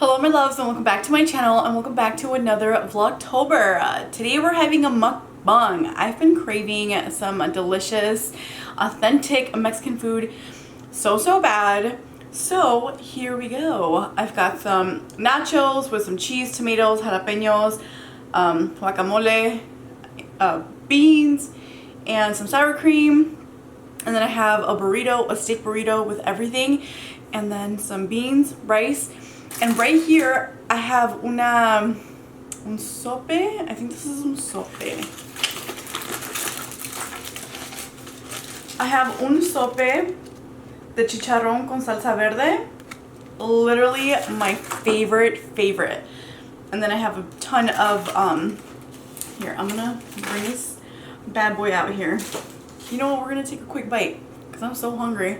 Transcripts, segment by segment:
Hello my loves and welcome back to my channel and welcome back to another Vlogtober. Today we're having a mukbang. I've been craving some delicious, authentic Mexican food so bad. So here we go. I've got some nachos with some cheese, tomatoes, jalapenos, guacamole, beans, and some sour cream. And then I have a burrito, a steak burrito with everything, and then some beans, rice. And right here, I have un sope. I think this is un sope. I have un sope de chicharrón con salsa verde. Literally my favorite. And then I have a ton of, here, I'm gonna bring this bad boy out here. You know what, we're gonna take a quick bite because I'm so hungry.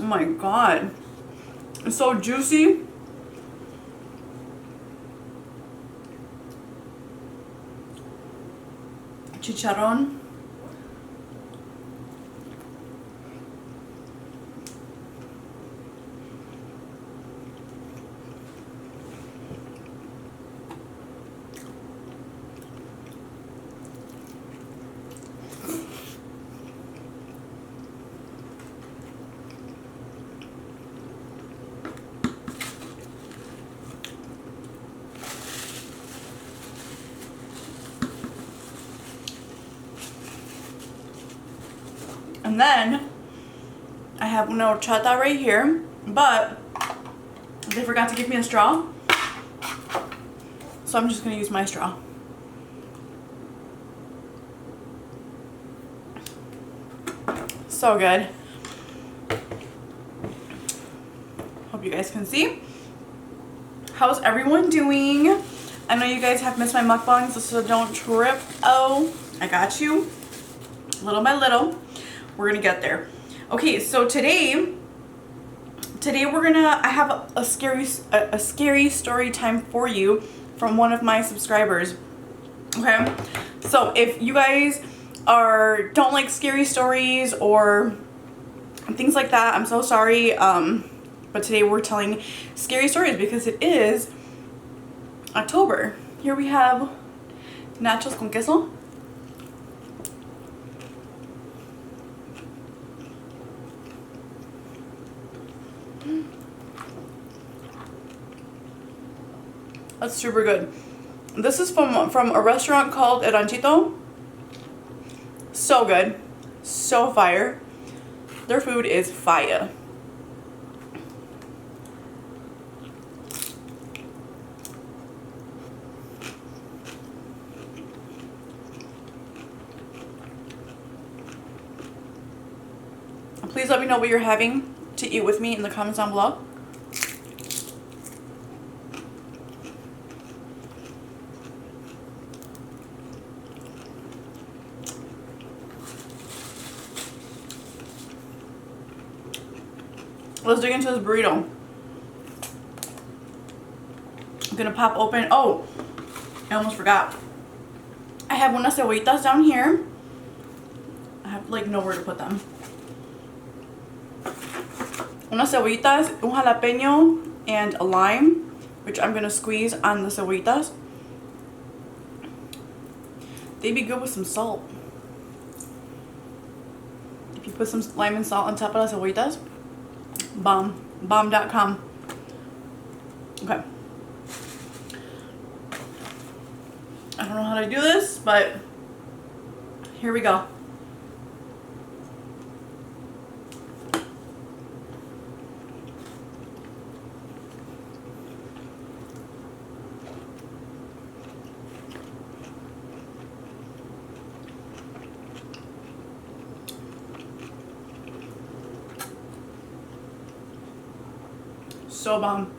Oh my god, it's so juicy. Chicharrón. And then I have una horchata right here, but they forgot to give me a straw, so I'm just gonna use my straw. So good. Hope you guys can see. How's everyone doing? I know you guys have missed my mukbangs, so don't trip. Oh, I got you. Little by little. We're gonna get there. Okay, so today we're gonna, I have a scary story time for you from one of my subscribers. Okay, so if you guys don't like scary stories or things like that, I'm so sorry. But today we're telling scary stories because it is October. Here we have nachos con queso. That's super good. This is from a restaurant called El Ranchito. So good. So fire. Their food is fire. Please let me know what you're having to eat with me in the comments down below. Let's dig into this burrito. I'm gonna pop open. Oh, I almost forgot. I have unas cebollitas down here. I have like nowhere to put them. Unas cebollitas, un jalapeño, and a lime, which I'm gonna squeeze on the cebollitas. They'd be good with some salt. If you put some lime and salt on top of the cebollitas, bomb.com. Okay. I don't know how to do this, but here we go. So bomb.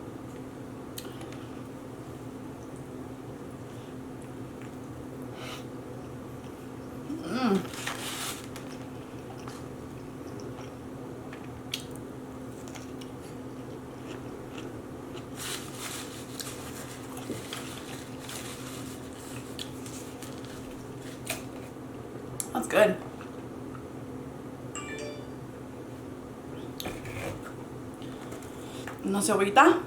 That's good. una cebollita.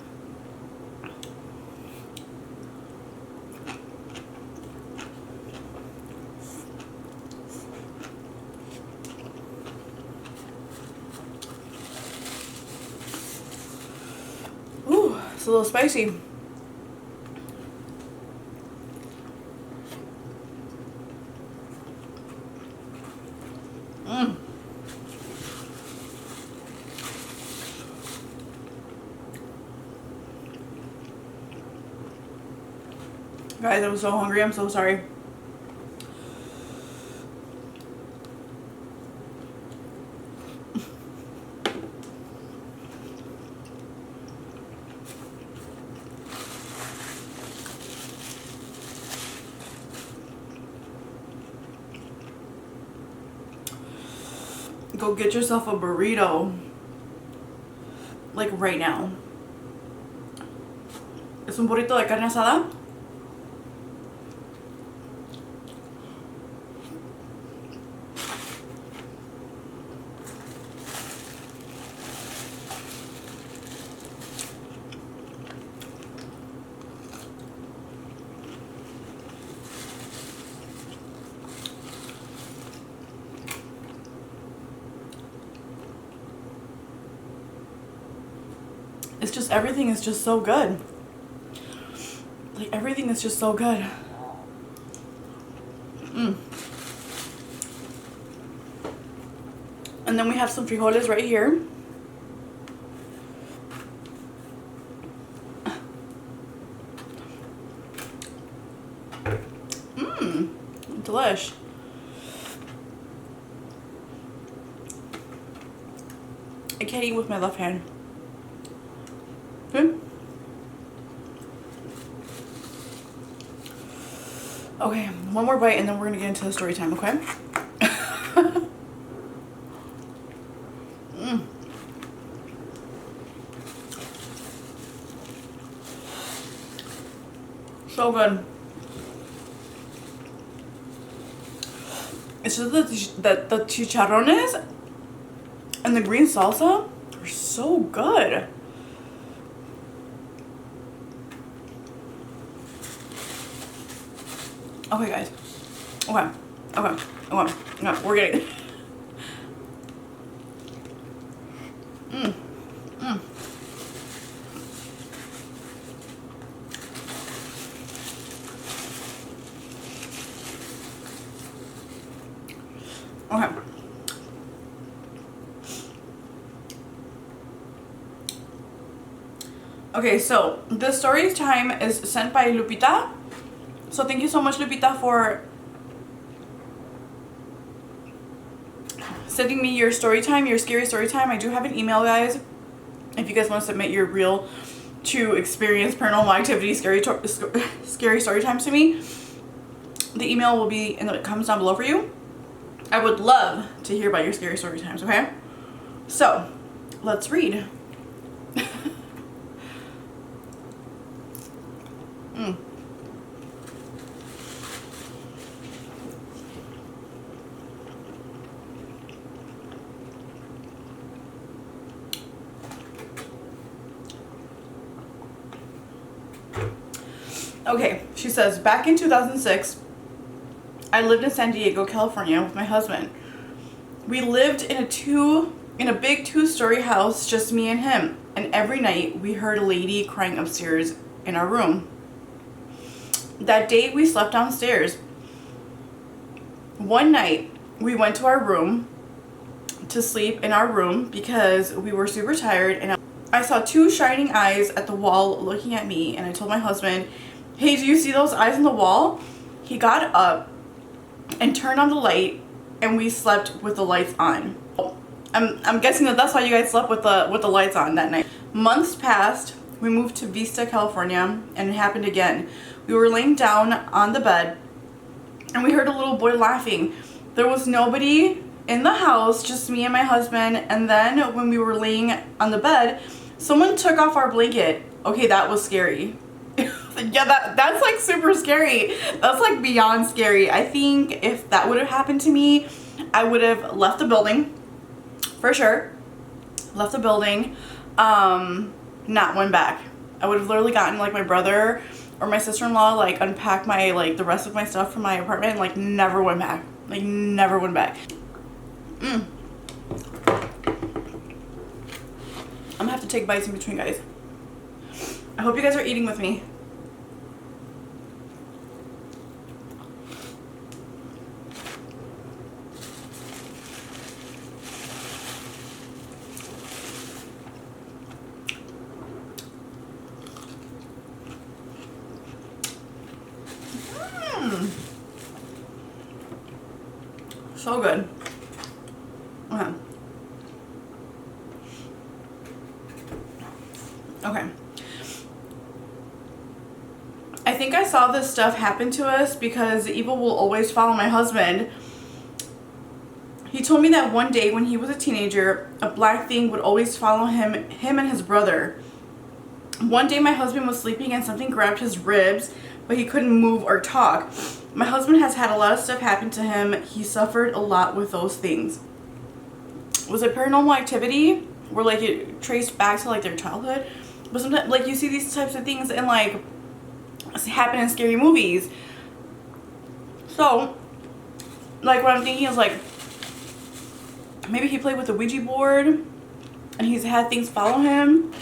Ooh, it's a little spicy. Guys, I'm so hungry. I'm so sorry. Go get yourself a burrito. Like right now. Es un burrito de carne asada. It's just, everything is just so good. Like, everything is just so good. And then we have some frijoles right here. Delish. I can't eat with my left hand. Good. Okay, one more bite and then we're gonna get into the story time, okay? So good. It's just that the chicharrones and the green salsa are so good. Okay, guys. Okay. We're getting. Okay. Okay, so the story time is sent by Lupita. So thank you so much, Lupita, for sending me your story time, your scary story time. I do have an email, guys. If you guys want to submit your real to experience paranormal activity, scary story times to me, the email will be in the comments down below for you. I would love to hear about your scary story times, okay? So, let's read. Okay, she says, back in 2006, I lived in San Diego, California with my husband. We lived in a big two-story house, just me and him. And every night we heard a lady crying upstairs in our room. That day we slept downstairs. One night we went to our room to sleep in our room because we were super tired, and I saw two shining eyes at the wall looking at me, and I told my husband, hey, do you see those eyes on the wall? He got up and turned on the light, and we slept with the lights on. I'm guessing that's why you guys slept with the lights on that night. Months passed. We moved to Vista, California, and it happened again. We were laying down on the bed, and we heard a little boy laughing. There was nobody in the house, just me and my husband. And then when we were laying on the bed, someone took off our blanket. Okay, that was scary. Yeah, that's like super scary. That's like beyond scary. I think if that would have happened to me, I would have left the building for sure. Left the building. not went back. I would have literally gotten like my brother or my sister-in-law like unpack my like the rest of my stuff from my apartment and like never went back. Like never went back. I'm gonna have to take bites in between, guys. I hope you guys are eating with me. So good. Okay. Okay. I think I saw this stuff happen to us because evil will always follow my husband. He told me that one day when he was a teenager, a black thing would always follow him and his brother. One day my husband was sleeping and something grabbed his ribs, but he couldn't move or talk. My husband has had a lot of stuff happen to him. He suffered a lot with those things. Was it paranormal activity? Where like it traced back to like their childhood? But sometimes like you see these types of things and like happen in scary movies. So like what I'm thinking is like maybe he played with the Ouija board and he's had things follow him,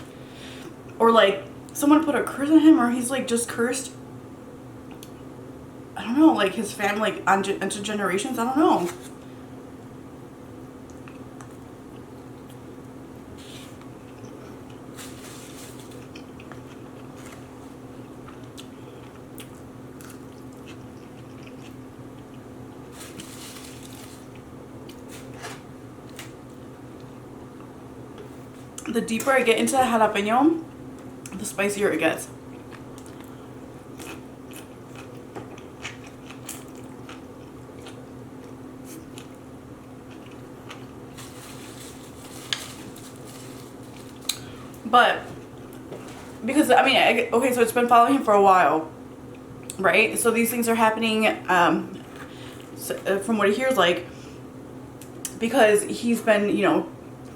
or like someone put a curse on him, or he's like just cursed, I don't know, like his family like on into generations. I don't know. The deeper I get into the jalapeno, the spicier it gets. But because I mean, okay, so it's been following him for a while, right? So these things are happening from what he hears, like, because he's been, you know,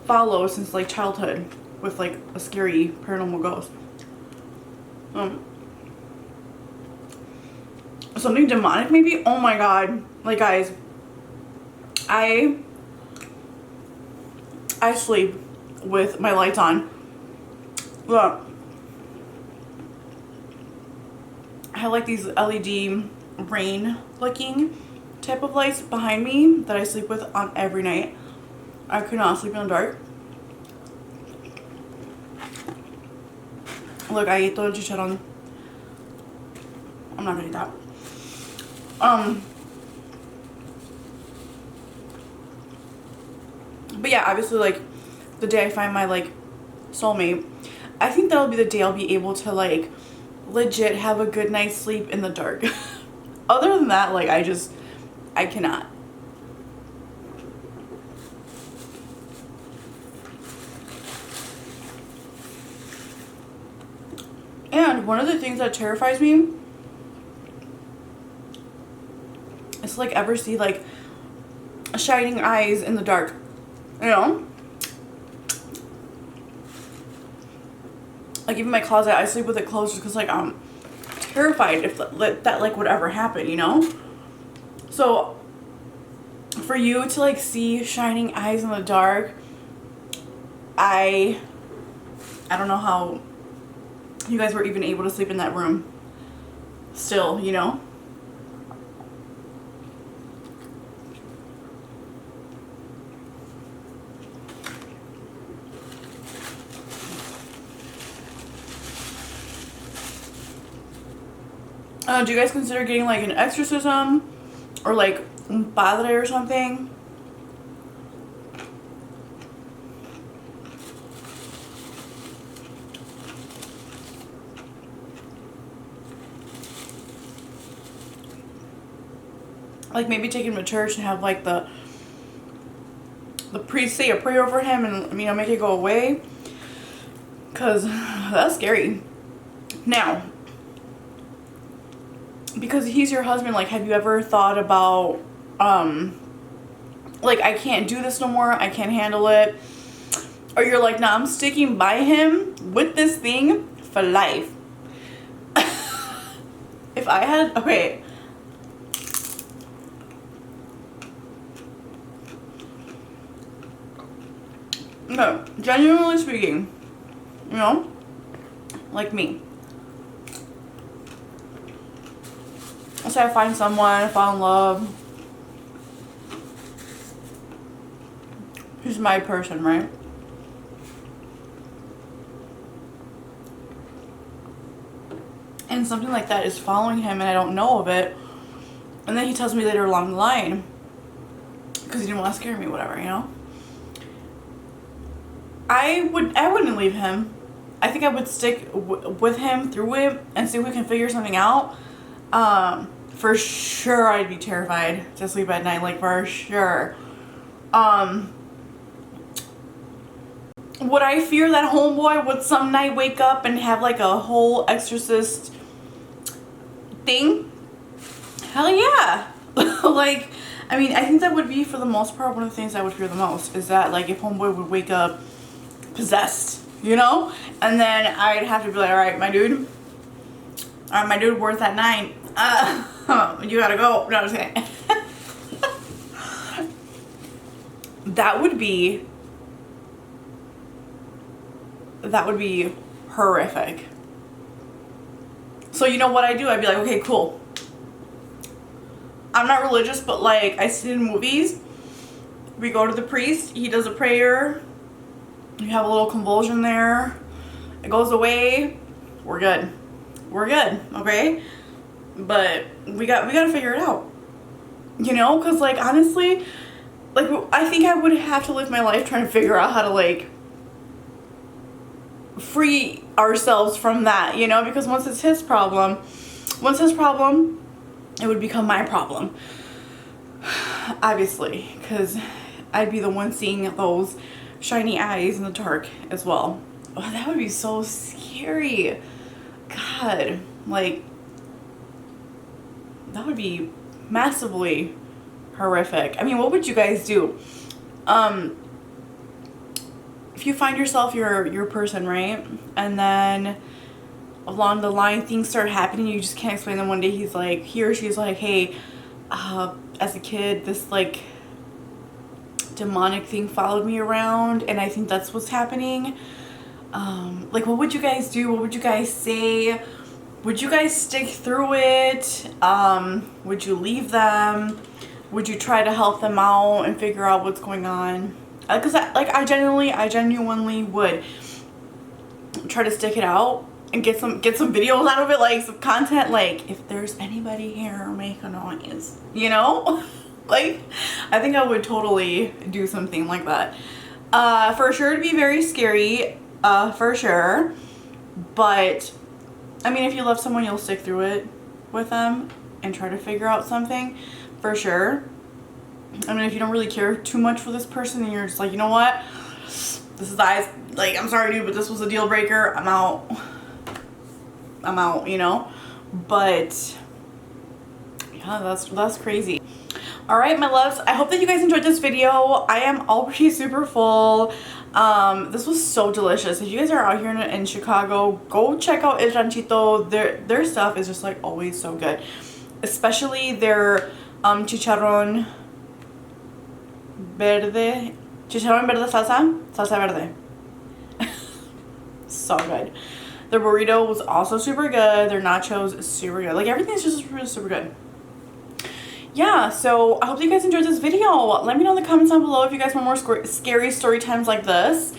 followed since like childhood with like a scary paranormal ghost. Something demonic maybe. Oh my god, like guys, I sleep with my lights on. Look, I have like these LED rain looking type of lights behind me that I sleep with on every night. I could not sleep in the dark. Look, I ate the chicharrón. I'm not gonna eat that. But yeah, obviously like the day I find my like soulmate, I think that'll be the day I'll be able to like legit have a good night's sleep in the dark. Other than that, like I cannot. And one of the things that terrifies me is to like ever see like shining eyes in the dark, you know? Like even my closet, I sleep with it closed just because like I'm terrified if that like would ever happen, you know? So for you to like see shining eyes in the dark, I don't know how you guys were even able to sleep in that room still, you know? Do you guys consider getting like an exorcism or like un padre or something? Like maybe take him to church and have like the priest say a prayer over him and, you know, make it go away, because that's scary. Now, because he's your husband, like have you ever thought about like I can't do this no more, I can't handle it, or you're like, nah, I'm sticking by him with this thing for life. If I had, okay. No, genuinely speaking, you know, like me. Let's say I find someone, I fall in love. Who's my person, right? And something like that is following him and I don't know of it. And then he tells me later along the line, because he didn't want to scare me, whatever, you know? I wouldn't leave him. I think I would stick with him through it and see if we can figure something out. For sure I'd be terrified to sleep at night, like for sure. Would I fear that homeboy would some night wake up and have like a whole exorcist thing? Hell yeah. Like, I mean, I think that would be, for the most part, one of the things I would fear the most is that, like, if homeboy would wake up possessed, you know? And then I'd have to be like, alright, my dude, where's that 9? You gotta go. No, I'm just kidding. That would be horrific. So you know what I do? I'd be like, okay, cool. I'm not religious, but like I see it in movies. We go to the priest, he does a prayer, you have a little convulsion there, it goes away, we're good. We're good, okay? But we gotta figure it out. You know, cause like honestly, like I think I would have to live my life trying to figure out how to like free ourselves from that, you know, because once it's his problem, it would become my problem. Obviously, because I'd be the one seeing those shiny eyes in the dark as well. Oh, that would be so scary. God, like, that would be massively horrific. I mean, what would you guys do? If you find yourself your person, right? And then along the line things start happening, you just can't explain them. One day he's like, he or she's like, hey, as a kid this like demonic thing followed me around and I think that's what's happening. Like, what would you guys do? What would you guys say? Would you guys stick through it? Would you leave them? Would you try to help them out and figure out what's going on? Because I genuinely would try to stick it out and get some videos out of it, like some content, like if there's anybody here, make a noise, you know? Like, I think I would totally do something like that. For sure it'd be very scary, for sure, but I mean, if you love someone, you'll stick through it with them and try to figure out something, for sure. I mean, if you don't really care too much for this person and you're just like, you know what, this is like, I'm sorry dude, but this was a deal breaker, I'm out, you know? But yeah, that's crazy. All right, my loves, I hope that you guys enjoyed this video. I am already super full. This was so delicious. If you guys are out here in Chicago, go check out El Ranchito. Their stuff is just like always so good, especially their chicharrón verde salsa verde. So good. Their burrito was also super good. Their nachos super good. Like, everything's just really super good. Yeah, so I hope you guys enjoyed this video. Let me know in the comments down below if you guys want more scary story times like this.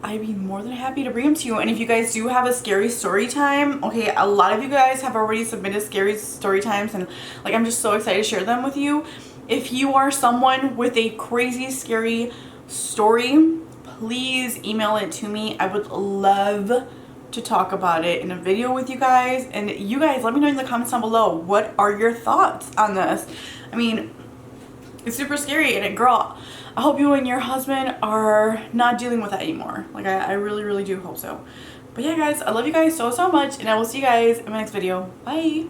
I'd be more than happy to bring them to you. And if you guys do have a scary story time, okay, a lot of you guys have already submitted scary story times, and like, I'm just so excited to share them with you. If you are someone with a crazy scary story, please email it to me. I would love to talk about it in a video with you guys. And you guys, let me know in the comments down below, what are your thoughts on this? I mean, it's super scary, and girl, I hope you and your husband are not dealing with that anymore. Like, I really, really do hope so. But yeah, guys, I love you guys so much, and I will see you guys in my next video. Bye.